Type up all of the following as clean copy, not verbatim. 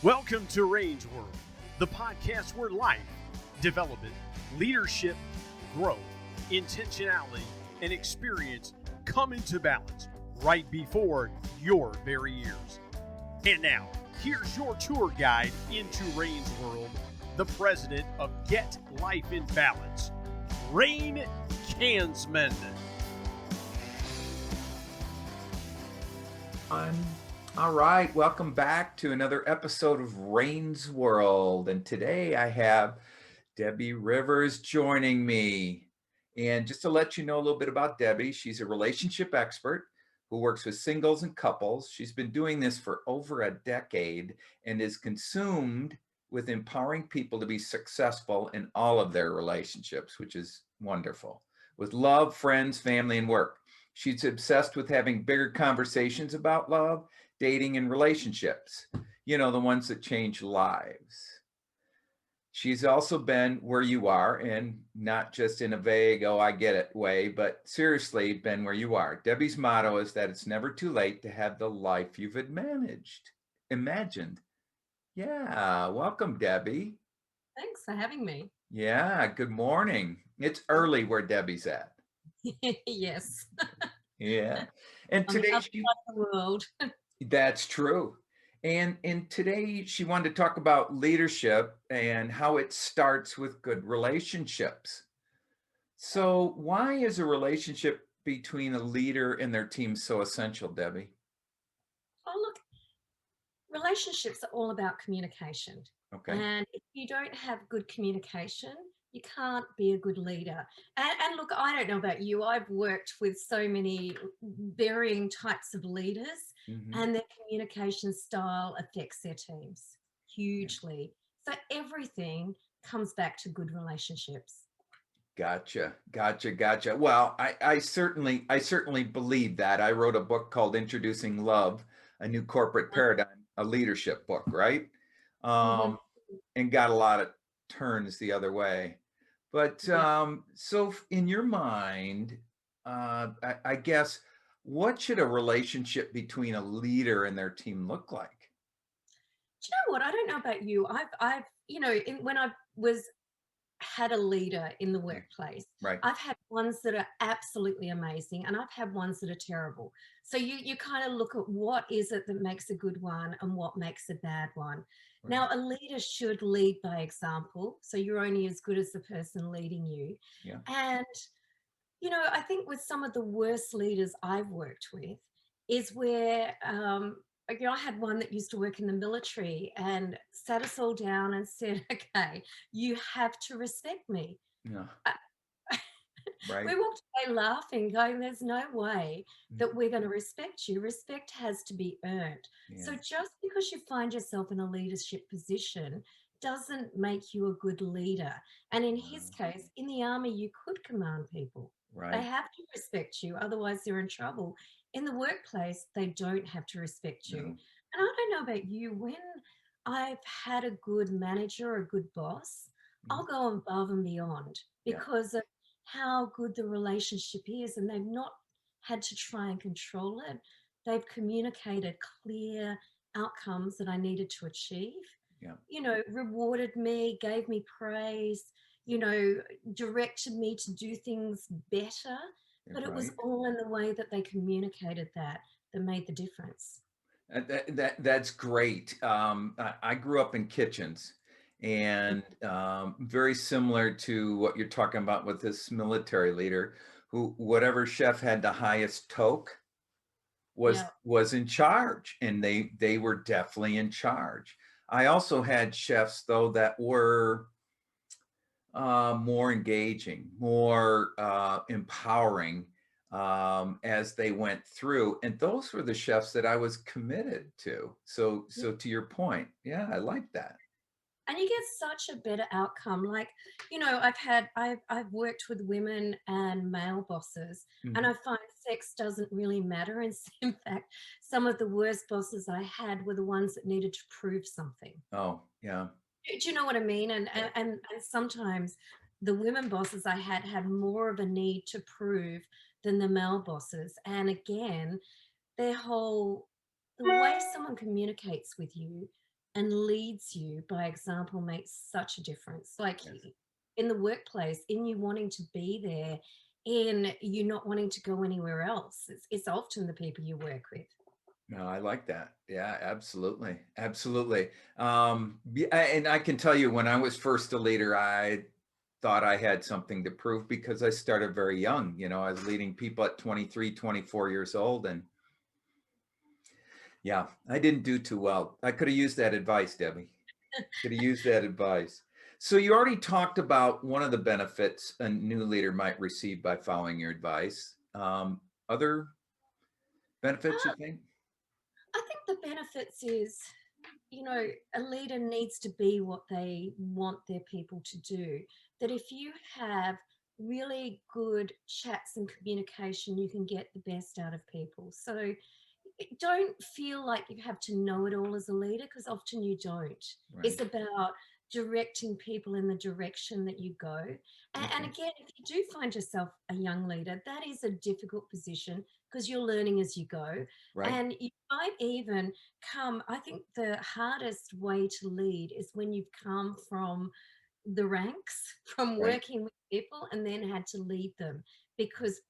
Welcome to Range World, the podcast where life, development, leadership, growth, intentionality, and experience come into balance right before your very ears. And now, here's your tour guide into Range World, the president of Get Life in Balance, Rain Kansman. All right, welcome back to another episode of Rain's World. And today I have Debbie Rivers joining me. And just to let you know a little bit about Debbie, she's a relationship expert who works with singles and couples. She's been doing this for over a decade and is consumed with empowering people to be successful in all of their relationships, which is wonderful, with love, friends, family, and work. She's obsessed with having bigger conversations about love, dating, and relationships, the ones that change lives. She's also been where you are, and not just in a vague, oh, I get it way, but seriously been where you are. Debbie's motto is that it's never too late to have the life you've imagined. Yeah, welcome, Debbie. Thanks for having me. Yeah, good morning. It's early where Debbie's at. Yes. Yeah. And On the today other side of the world. That's true. And today she wanted to talk about leadership and how it starts with good relationships. So why is a relationship between a leader and their team so essential, Debbie? Oh, look, relationships are all about communication. Okay. And if you don't have good communication, you can't be a good leader. And look, I don't know about you. I've worked with so many varying types of leaders, and their communication style affects their teams hugely. So everything comes back to good relationships. Gotcha. Well, I certainly believe that. I wrote a book called Introducing Love, a New Corporate Paradigm, a leadership book, right? Mhm. And got a lot of turns the other way. But so in your mind, I guess, what should a relationship between a leader and their team look like? Do you know what? I don't know about you. I've when I was had a leader in the workplace. Right. I've had ones that are absolutely amazing and I've had ones that are terrible. So you kind of look at what is it that makes a good one and what makes a bad one. Right. Now, a leader should lead by example. So you're only as good as the person leading you. Yeah. And, I think with some of the worst leaders I've worked with is where, I had one that used to work in the military and sat us all down and said, okay, you have to respect me. Yeah. Uh, Right. We walked away laughing, going, there's no way that we're going to respect you. Respect has to be earned. Yeah. So just because you find yourself in a leadership position doesn't make you a good leader. And in his case, in the army, you could command people. Right. They have to respect you, otherwise they're in trouble. In the workplace, they don't have to respect you. No. And I don't know about you, when I've had a good manager or a good boss, I'll go above and beyond because of how good the relationship is, and they've not had to try and control it. They've communicated clear outcomes that I needed to achieve. Rewarded me, gave me praise, directed me to do things better. But it was all in the way that they communicated that made the difference. That's great. I grew up in kitchens, and very similar to what you're talking about with this military leader, who whatever chef had the highest toke was in charge, and they were definitely in charge. I also had chefs though that were more engaging, more empowering as they went through, and those were the chefs that I was committed to. So to your point, yeah, I like that. And you get such a better outcome. Like, I've worked with women and male bosses, and I find sex doesn't really matter. And in fact, some of the worst bosses I had were the ones that needed to prove something. Oh, yeah. Do you know what I mean? And sometimes the women bosses I had more of a need to prove than the male bosses. And again, the way someone communicates with you and leads you by example makes such a difference. Like Yes. in the workplace, in you wanting to be there, in you not wanting to go anywhere else. It's often the people you work with. No, I like that. Yeah, absolutely. Absolutely. And I can tell you when I was first a leader, I thought I had something to prove because I started very young. You know, I was leading people at 23, 24 years old. And yeah, I didn't do too well. I could have used that advice, Debbie. Could have used that advice. So you already talked about one of the benefits a new leader might receive by following your advice. Other benefits you Uh, think? I think the benefits is, a leader needs to be what they want their people to do. That if you have really good chats and communication, you can get the best out of people. So don't feel like you have to know it all as a leader, because often you don't. Right. It's about directing people in the direction that you go. And Okay. again, if you do find yourself a young leader, that is a difficult position because you're learning as you go. Right. And you might even I think the hardest way to lead is when you've come from the ranks, from Right. working with people and then had to lead them, because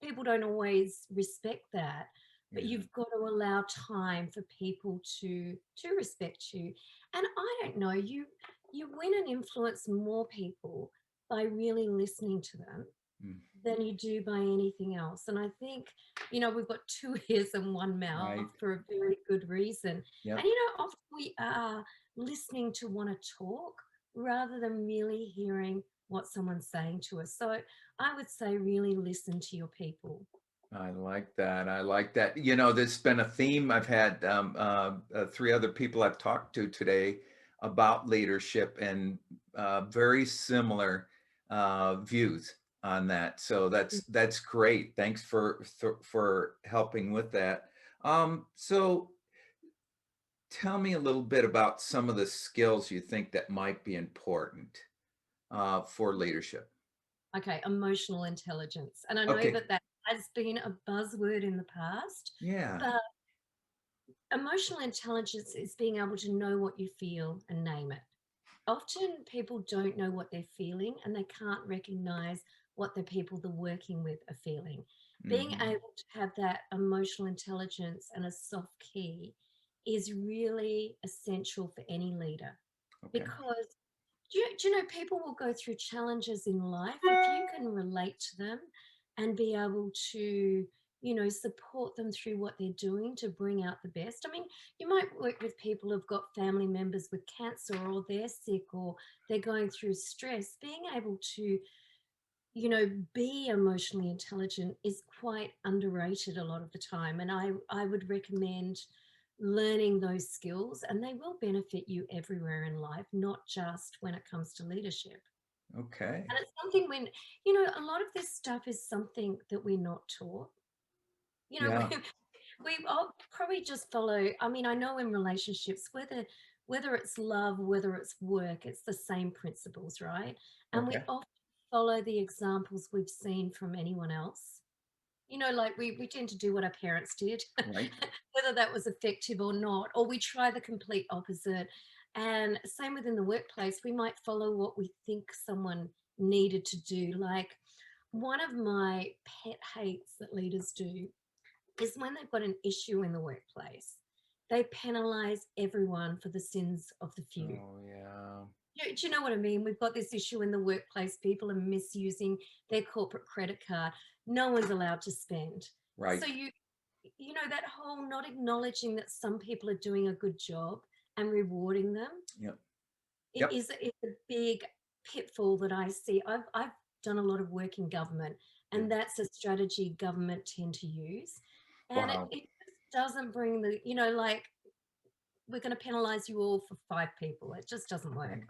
people don't always respect that. But Yeah. you've got to allow time for people to respect you. And I don't know, you win and influence more people by really listening to them Mm. than you do by anything else. And I think, we've got two ears and one mouth Right. for a very good reason. And Yep. often we are listening to want to talk rather than really hearing what someone's saying to us. So I would say really listen to your people. I like that. I like that. You know, there's been a theme. I've had three other people I've talked to today about leadership and very similar views on that. So that's great. Thanks for helping with that. So tell me a little bit about some of the skills you think that might be important for leadership. Okay, emotional intelligence. And I know Okay. that that has been a buzzword in the past, Yeah. but emotional intelligence is being able to know what you feel and name it. Often people don't know what they're feeling and they can't recognize what the people they're working with are feeling. Being Hmm. able to have that emotional intelligence and a soft key is really essential for any leader, Okay. because do you know people will go through challenges in life. If you can relate to them and be able to, support them through what they're doing to bring out the best. I mean, you might work with people who've got family members with cancer, or they're sick, or they're going through stress. Being able to, be emotionally intelligent is quite underrated a lot of the time. And I would recommend learning those skills, and they will benefit you everywhere in life, not just when it comes to leadership. Okay. And it's something when, a lot of this stuff is something that we're not taught. We Yeah. we all probably just follow. I mean, I know in relationships, whether it's love, whether it's work, it's the same principles, right? And we Okay. often follow the examples we've seen from anyone else. Like we tend to do what our parents did, Right. whether that was effective or not, or we try the complete opposite. And same within the workplace, we might follow what we think someone needed to do. Like one of my pet hates that leaders do is when they've got an issue in the workplace, they penalize everyone for the sins of the few. Oh, yeah. Do you know what I mean? We've got this issue in the workplace. People are misusing their corporate credit card. No one's allowed to spend. So Right. that whole not acknowledging that some people are doing a good job and rewarding them, Yep. it Yep. is a big pitfall that I see. I've done a lot of work in government, Yeah. and that's a strategy government tend to use. And it, Wow. it just doesn't bring the, like, we're going to penalize you all for five people. It just doesn't work. Right.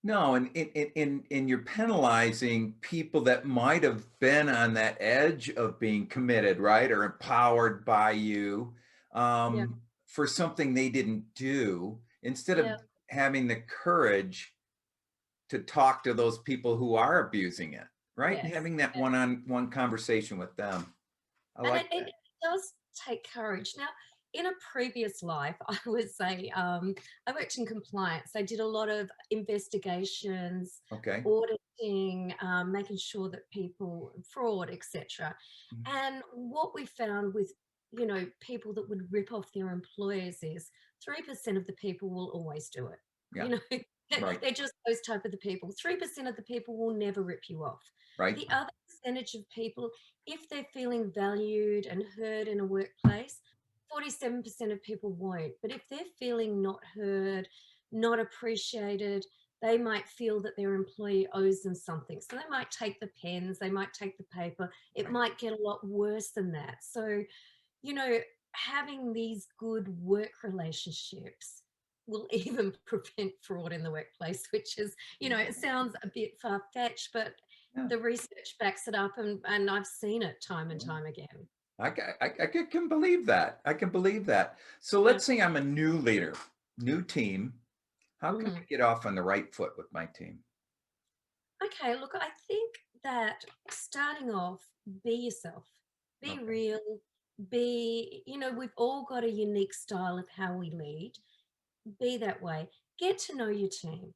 No, and in you're penalizing people that might have been on that edge of being committed, right, or empowered by you Yeah. for something they didn't do, instead of Yeah. having the courage to talk to those people who are abusing it, right, and Yes. having that one-on-one conversation with them. I And like it that. does take courage. Now, in a previous life, I would say I worked in compliance. I did a lot of investigations, Okay. auditing, making sure that people fraud, etc. Mhm. And what we found with people that would rip off their employers is 3% of the people will always do it. Yeah. You know, Right. they're just those type of the people. 3% of the people will never rip you off. Right. The other percentage of people, if they're feeling valued and heard in a workplace, 47% of people won't. But if they're feeling not heard, not appreciated, they might feel that their employee owes them something. So they might take the pens, they might take the paper. It Right. might get a lot worse than that. So, you know, having these good work relationships will even prevent fraud in the workplace, which is, it sounds a bit far-fetched, but Yeah. the research backs it up, and I've seen it time and Yeah. time again. I can believe that. I can believe that. So Yeah. let's say I'm a new leader, new team. How can I Mhm. get off on the right foot with my team? Okay, look, I think that starting off, be yourself, be Okay. real, we've all got a unique style of how we lead. Be that way. Get to know your team.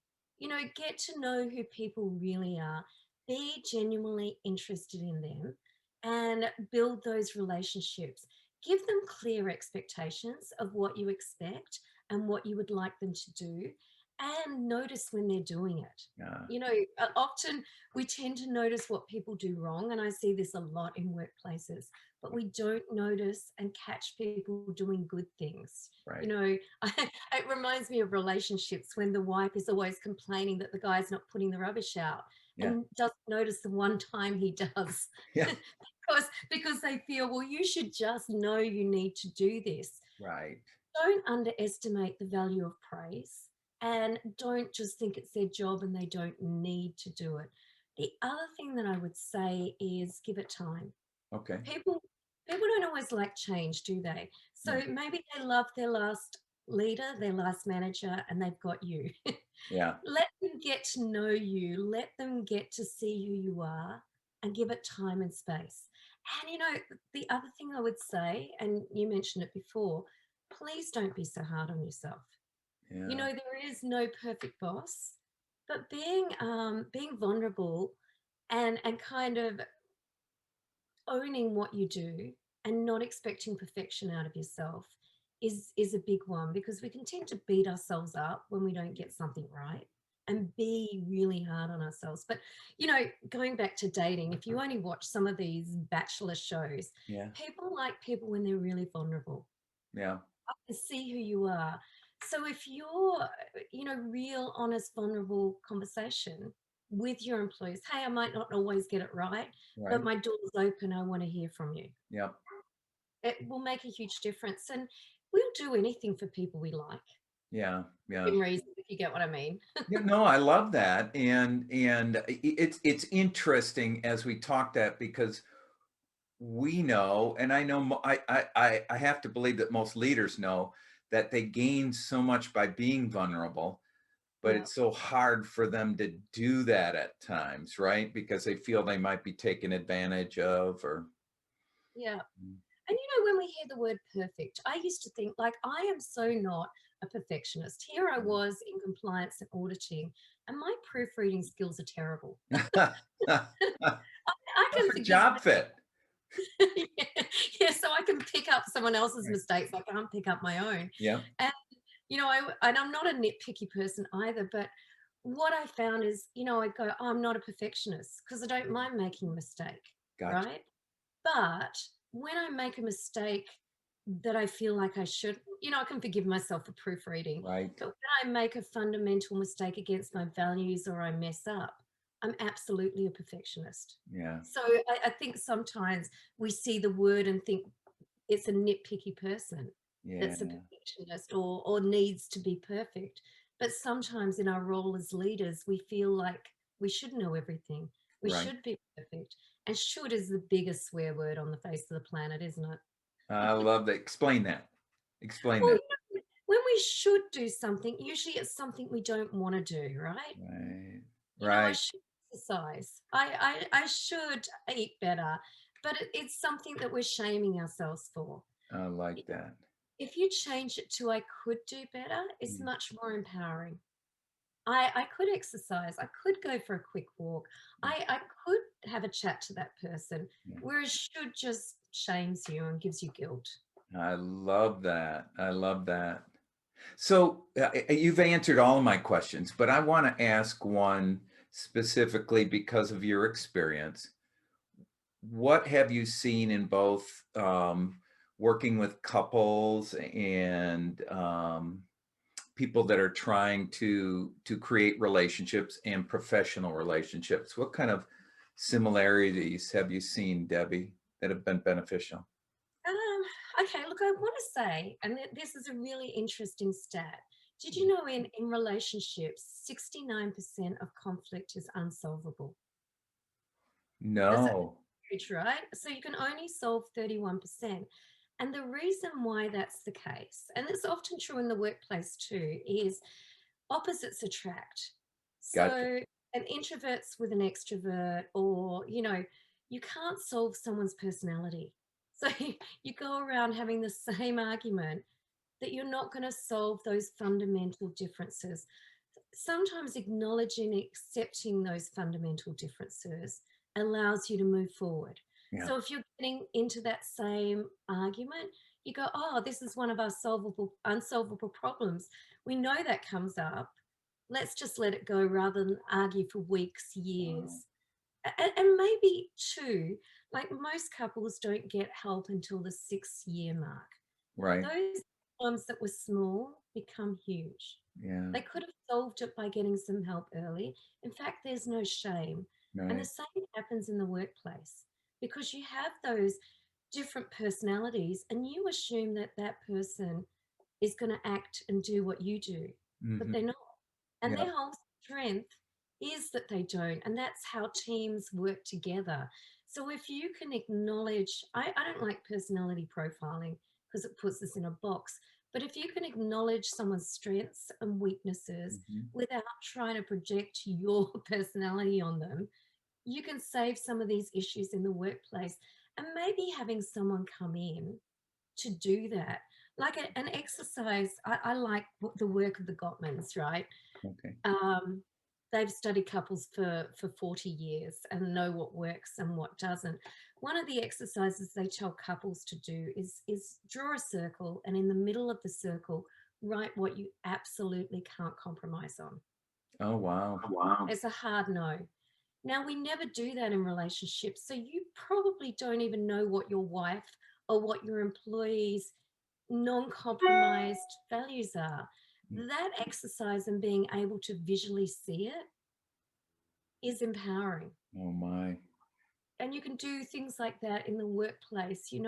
Get to know who people really are. Be genuinely interested in them and build those relationships. Give them clear expectations of what you expect and what you would like them to do, and notice when they're doing it. Yeah. Often we tend to notice what people do wrong, and I see this a lot in workplaces, but we don't notice and catch people doing good things. you Right. know it reminds me of relationships when the wife is always complaining that the guy's not putting the rubbish out Yeah. and doesn't notice the one time he does. Yeah. because they feel, well, you should just know you need to do this. Right. Don't underestimate the value of praise, and don't just think it's their job and they don't need to do it. The other thing that I would say is give it time. Okay. People people don't always like change, do they? So No. maybe they love their last leader, their last manager, and they've got you. Yeah. Let them get to know you, let them get to see who you are, and give it time and space. And the other thing I would say, and you mentioned it before, please don't be so hard on yourself. Yeah. There is no perfect boss, but being vulnerable and kind of owning what you do and not expecting perfection out of yourself is a big one, because we can tend to beat ourselves up when we don't get something right and be really hard on ourselves. But going back to dating, if you only watch some of these bachelor shows, Yeah. people like people when they're really vulnerable. Yeah. I can see who you are. So if you're, real, honest, vulnerable conversation with your employees, hey, I might not always get it right, but Right. my door's open. I want to hear from you. Yeah. It will make a huge difference. And we'll do anything for people we like, Yeah. Yeah. within reason, if you get what I mean. Yeah, no, I love that, and it's interesting as we talk that because we know, and I know I have to believe that most leaders know that they gain so much by being vulnerable, but Yeah. it's so hard for them to do that at times, right? Because they feel they might be taken advantage of, or Yeah. And when we hear the word perfect, I used to think, like, I am so not a perfectionist. Here I was in compliance and auditing, and my proofreading skills are terrible. I can perfect forgive job fit. yeah, yeah, so I can pick up someone else's Right. mistakes. I can't pick up my own. Yeah, And and I'm not a nitpicky person either, but what I found is, I go, "Oh, I'm not a perfectionist because I don't mind making a mistake, gotcha. right? But when I make a mistake that I feel like I should, I can forgive myself for proofreading. Right. But when I make a fundamental mistake against my values or I mess up, I'm absolutely a perfectionist. Yeah. So I think sometimes we see the word and think it's a nitpicky person Yeah. that's a perfectionist or needs to be perfect. But sometimes in our role as leaders, we feel like we should know everything. We Right. should be perfect. And should is the biggest swear word on the face of the planet, isn't it? I love that. Explain that. Explain Well, that. when we should do something, usually it's something we don't want to do, right? Right. I Right. should exercise. I should eat better, but it's something that we're shaming ourselves for. I like that. if you change it to I could do better, it's Mm, much more empowering. I could exercise. I could go for a quick walk. mm, I could have a chat to that person, yeah. whereas should just shames you and gives you guilt. I love that. I love that. So you've answered all of my questions, but I want to ask one specifically because of your experience. What have you seen in both working with couples and people that are trying to create relationships and professional relationships? What kind of similarities have you seen, Debbie, that have been beneficial? Okay, look, I want to say, and this is a really interesting stat. Did you Mm. know in relationships, 69% of conflict is unsolvable? That's No. huge, right? So you can only solve 31%. And the reason why that's the case, and it's often true in the workplace too, is opposites attract. Gotcha. So an introvert's with an extrovert, or, you can't solve someone's personality. So you go around having the same argument that you're not going to solve those fundamental differences. Sometimes acknowledging and accepting those fundamental differences allows you to move forward. Yeah. So if you're getting into that same argument, you go, oh, this is one of our unsolvable problems. We know that comes up. Let's just let it go rather than argue for weeks, Wow. years. And maybe too, like most couples don't get help until the 6 year mark. Right. Those problems that were small become huge. Yeah. They could have solved it by getting some help early. In fact, there's no shame. And the Right. same happens in the workplace because you have those different personalities and you assume that that person is going to act and do what you do, but Hmm. they're not. And Yeah. their whole strength is that they don't. And that's how teams work together. So if you can acknowledge, I don't like personality profiling because it puts us in a box, but if you can acknowledge someone's strengths and weaknesses Hmm. without trying to project your personality on them, you can save some of these issues in the workplace. And maybe having someone come in to do that, like an exercise. I like the work of the Gottmans, right? Okay. um, they've studied couples for 40 years and know what works and what doesn't. One of the exercises they tell couples to do is draw a circle, and in the middle of the circle write what you absolutely can't compromise on. Oh, wow. Wow. It's a hard no. Now, we never do that in relationships, so you probably don't even know what your wife or what your employees non-compromised values are. Mm. That exercise and being able to visually see it is empowering. Oh, my. And you can do things like that in the workplace, and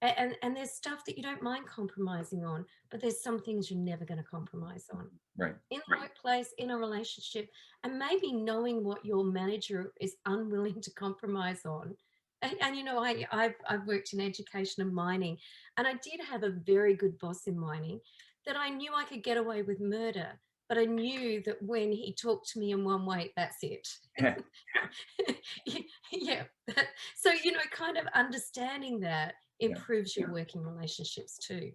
there's stuff that you don't mind compromising on, but there's some things you're never going to compromise on. Right. In the workplace, in a relationship, and maybe knowing what your manager is unwilling to compromise on. And I've worked in education and mining, and I did have a very good boss in mining that I knew I could get away with murder, but I knew that when he talked to me in one way, that's it. Yeah. So, kind of understanding that Yeah. improves your working relationships too.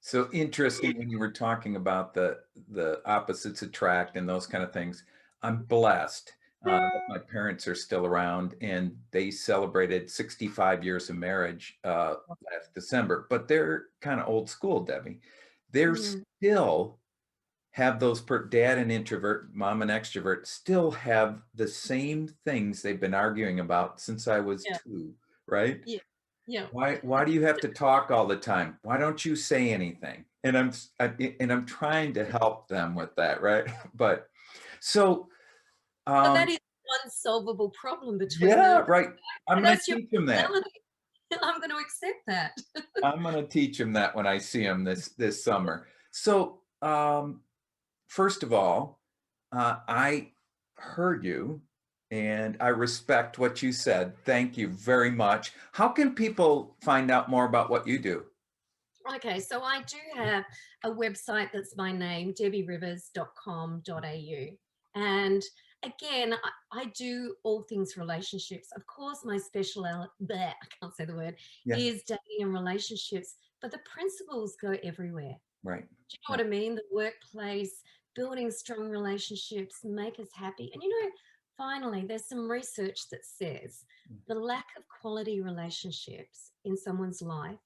So interesting when you were talking about the opposites attract and those kind of things. I'm blessed that my parents are still around and they celebrated 65 years of marriage last December, but they're kind of old school, Debbie. They're Mm, still have those dad and introvert, mom and extrovert still have the same things they've been arguing about since I was yeah, 2, right? yeah, yeah. Why do you have to talk all the time? Why don't you say anything? And I'm trying to help them with that, right? But so But that um is an unsolvable problem between them. yeah, right. I'm going to That's your teach them that. personality. I'm going to accept that. I'm going to teach them that when I see them this summer. So first of all, I heard you and I respect what you said. Thank you very much. How can people find out more about what you do? Okay, so I do have a website that's my name, debbierivers.com.au. And again, I do all things relationships. Of course, my specialty, I can't say the word, Yeah. is dating and relationships. but the principles go everywhere. Right. Do you know what I mean? The workplace, building strong relationships, make us happy. And finally, there's some research that says the lack of quality relationships in someone's life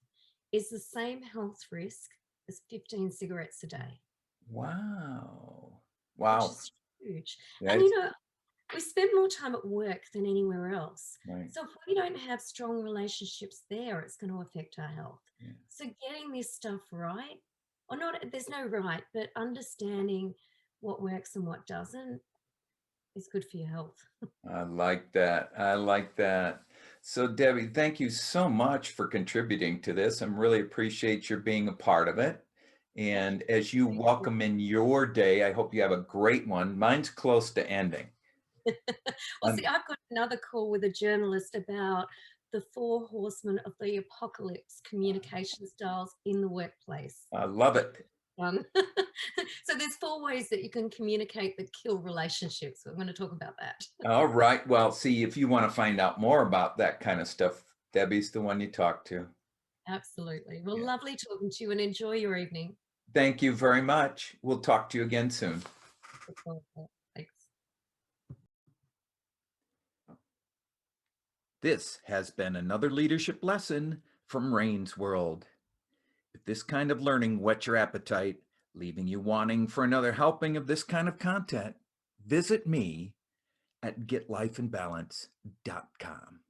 is the same health risk as 15 cigarettes a day. Wow. Which Wow. is huge. Yeah, And we spend more time at work than anywhere else. right. So if we don't have strong relationships there, it's going to affect our health. Yeah. So getting this stuff right, or not, there's no right, but understanding what works and what doesn't is good for your health. I like that. I like that. So Debbie, thank you so much for contributing to this. I really appreciate your being a part of it. And as you Thank you. welcome in your day, I hope you have a great one. Mine's close to ending. Well, see, I've got another call with a journalist about the 4 horsemen of the apocalypse communication styles in the workplace. I love it. So there's 4 ways that you can communicate that kill relationships. We're going to talk about that. All right. Well, see, if you want to find out more about that kind of stuff, Debbie's the one you talk to. Absolutely. Well, Yeah. lovely talking to you, and enjoy your evening. Thank you very much. We'll talk to you again soon. Thanks. This has been another leadership lesson from Rain's World. If this kind of learning whets your appetite, leaving you wanting for another helping of this kind of content, visit me at getlifeinbalance.com.